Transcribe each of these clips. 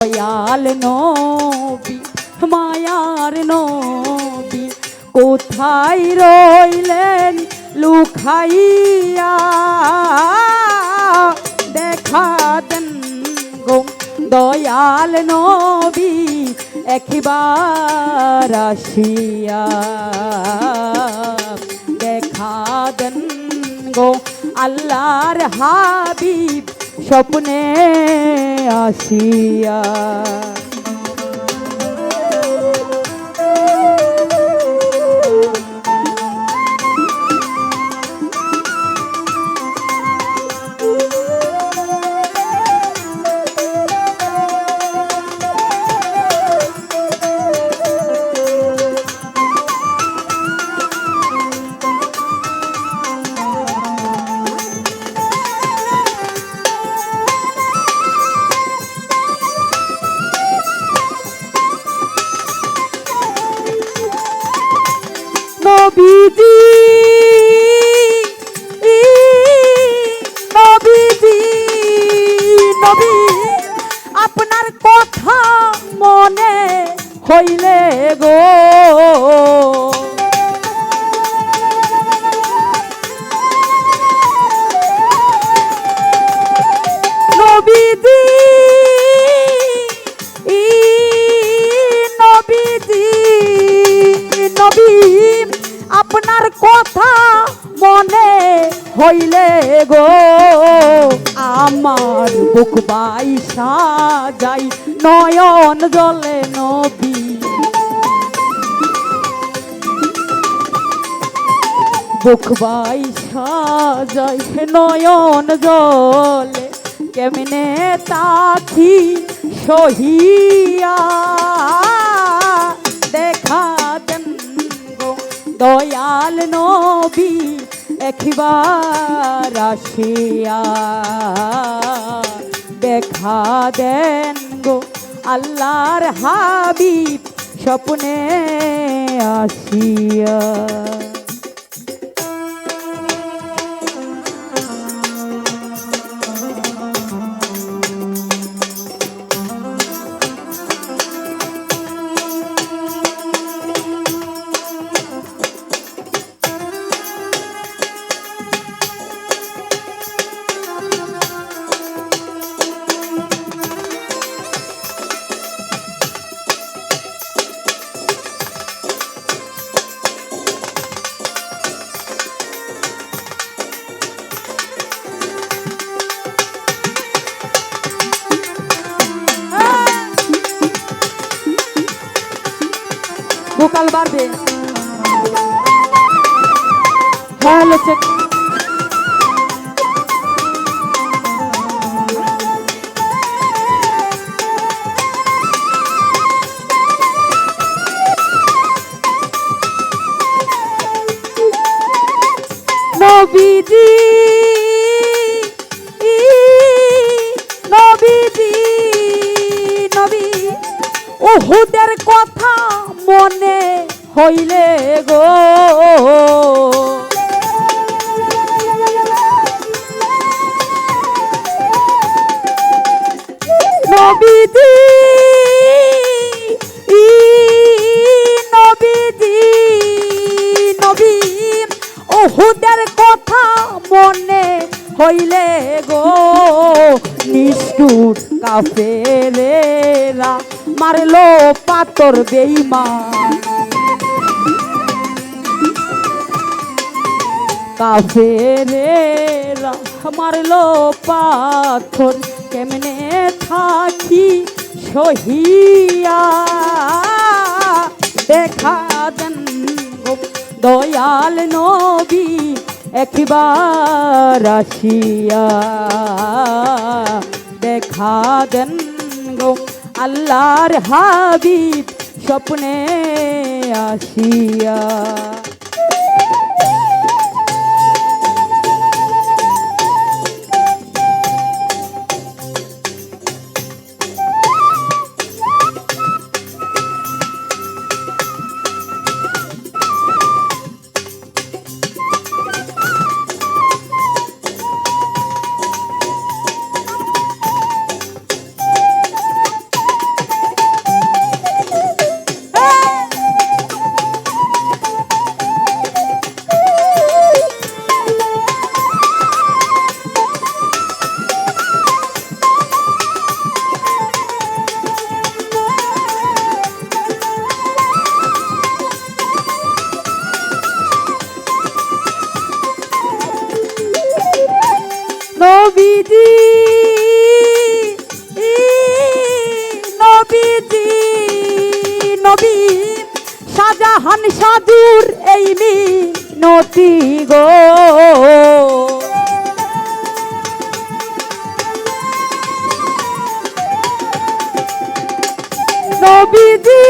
দয়াল নবী মায়ার নবী কোথায় রইলেন লুকাইয়া দেখা দেন গো দয়াল নবী একবার আসিয়া দেখা দেন গো আল্লাহর হাবিব স্বপ্নে আসিয়া নবীজি নবীজি নবী আপনার কথা মনে হইলে গো নবীজি নবীজি নবী আপনার কথা মনে হইলে গো আমার বুক বাইসা যাই নয়ন জলে নবী বুক বাইসা যাই নয়ন জলে কেমনে তাকি সহিয়া দেখা দেন গো দয়াল নবী একবার আসিয়া দেখা দেন গো আল্লাহর হাবিব স্বপ্নে আসিয়া ভোকাল বাড়বে হ্যালো চেক নবীজি নবীজি নবী উহুদের কথা মনে হইলে গো নবীজি নবীজি নবী উহুদের কথা মনে হইলে গো নিষ্ঠুর কাফেরেরা মারলো পাথর বেঈমান কাফেরেরা মারলো পাথর কেমনে থাকি সহিয়া দেখা দেন গো দয়াল নবী একবার আসিয়া দেখা দেন গো আল্লাহর হাবিব স্বপ্নে আসিয়া শাহজাহান সাধুর এই মিনতি গো, নবীজি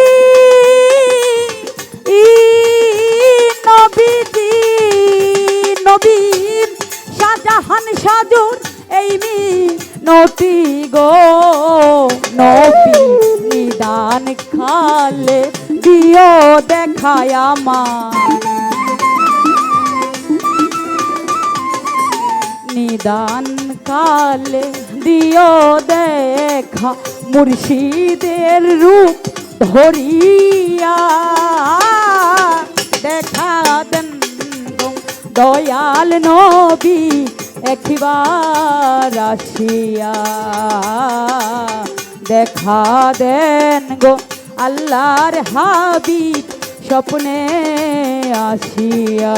নবীজি নবী শাহজাহান সাধুর এই মিনতি গো, নবী নিদান খালে দিও দেখায় আমার, নিদান কালে দিও দেখা মুর্শিদের রূপ ধরিয়া, দেখা দেন গো দয়াল নবী একবার আসিয়া, দেখা দেন গো আল্লাহর হাবিব স্বপ্নে আসিয়া।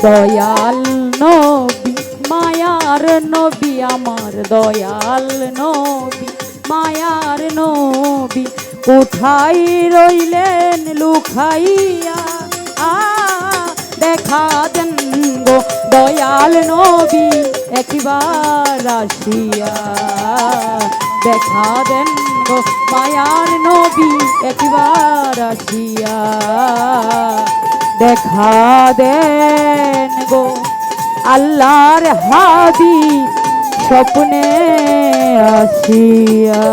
দয়াল নবী মায়ার নবী আমার, দয়াল নবী মায়ার নবী কোথায় রইলেন লুকাইয়া, দেখা দেন গো দয়াল নবী একবার আসিয়া, দেখা দেন গো মায়ার নবী একবার আসিয়া, দেখা দেন গো আল্লাহর হাবিব স্বপ্নে আসিয়া।